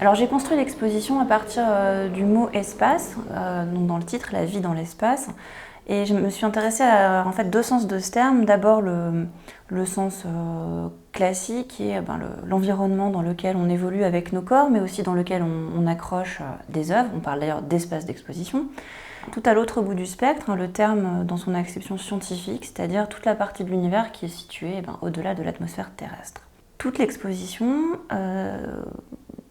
Alors j'ai construit l'exposition à partir du mot espace, donc dans le titre, la vie dans l'espace. Et je me suis intéressée à en fait, deux sens de ce terme. D'abord le sens classique, qui est l'environnement dans lequel on évolue avec nos corps, mais aussi dans lequel on accroche des œuvres. On parle d'ailleurs d'espace d'exposition. Tout à l'autre bout du spectre, le terme dans son acception scientifique, c'est-à-dire toute la partie de l'univers qui est située au-delà de l'atmosphère terrestre. Toute l'exposition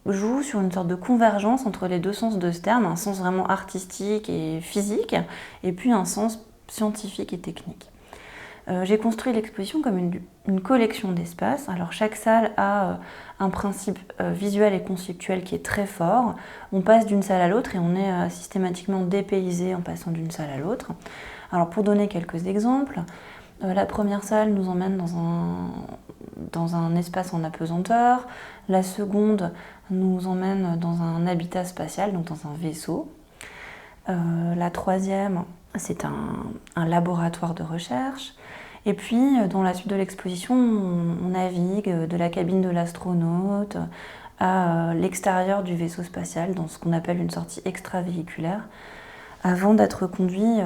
joue sur une sorte de convergence entre les deux sens de ce terme, un sens vraiment artistique et physique, et puis un sens scientifique et technique. J'ai construit l'exposition comme une collection d'espaces. Alors chaque salle a un principe visuel et conceptuel qui est très fort. On passe d'une salle à l'autre et on est systématiquement dépaysé en passant d'une salle à l'autre. Alors pour donner quelques exemples, la première salle nous emmène dans un espace en apesanteur. La seconde nous emmène dans un habitat spatial, donc dans un vaisseau. La troisième, c'est un laboratoire de recherche. Et puis, dans la suite de l'exposition, on navigue de la cabine de l'astronaute à l'extérieur du vaisseau spatial, dans ce qu'on appelle une sortie extravéhiculaire, avant d'être conduit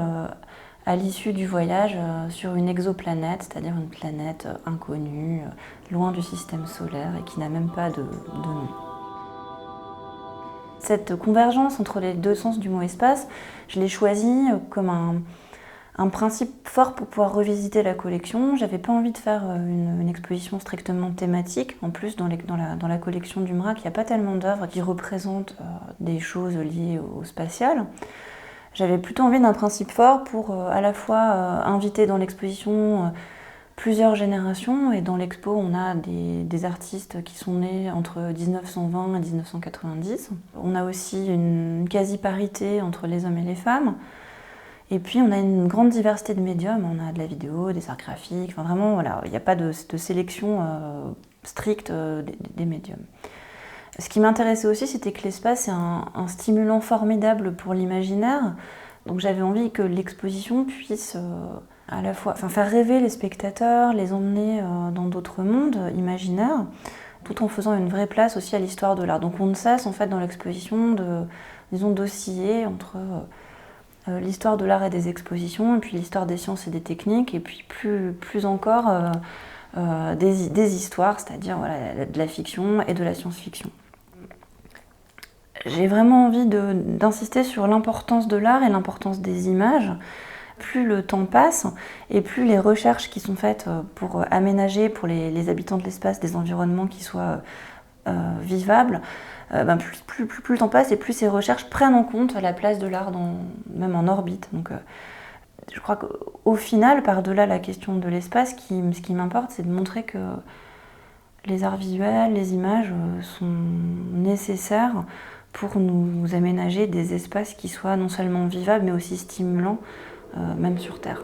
à l'issue du voyage sur une exoplanète, c'est-à-dire une planète inconnue, loin du système solaire et qui n'a même pas de nom. Cette convergence entre les deux sens du mot espace, je l'ai choisie comme un principe fort pour pouvoir revisiter la collection. J'avais pas envie de faire une exposition strictement thématique. En plus, dans la collection du MRAC, il n'y a pas tellement d'œuvres qui représentent des choses liées au spatial. J'avais plutôt envie d'un principe fort pour à la fois inviter dans l'exposition plusieurs générations, et dans l'expo on a des artistes qui sont nés entre 1920 et 1990. On a aussi une quasi-parité entre les hommes et les femmes. Et puis on a une grande diversité de médiums, on a de la vidéo, des arts graphiques, enfin vraiment voilà, il n'y a pas de sélection stricte des médiums. Ce qui m'intéressait aussi, c'était que l'espace est un stimulant formidable pour l'imaginaire. Donc j'avais envie que l'exposition puisse à la fois faire rêver les spectateurs, les emmener dans d'autres mondes imaginaires, tout en faisant une vraie place aussi à l'histoire de l'art. Donc on ne cesse en fait dans l'exposition d'osciller entre l'histoire de l'art et des expositions, et puis l'histoire des sciences et des techniques, et puis plus encore des histoires, c'est-à-dire voilà, de la fiction et de la science-fiction. J'ai vraiment envie d'insister sur l'importance de l'art et l'importance des images. Plus le temps passe et plus les recherches qui sont faites pour aménager pour les habitants de l'espace des environnements qui soient vivables, plus le temps passe et plus ces recherches prennent en compte la place de l'art même en orbite. Donc, je crois qu'au final, par-delà la question de l'espace, ce qui m'importe, c'est de montrer que les arts visuels, les images sont nécessaires pour nous aménager des espaces qui soient non seulement vivables, mais aussi stimulants, même sur Terre.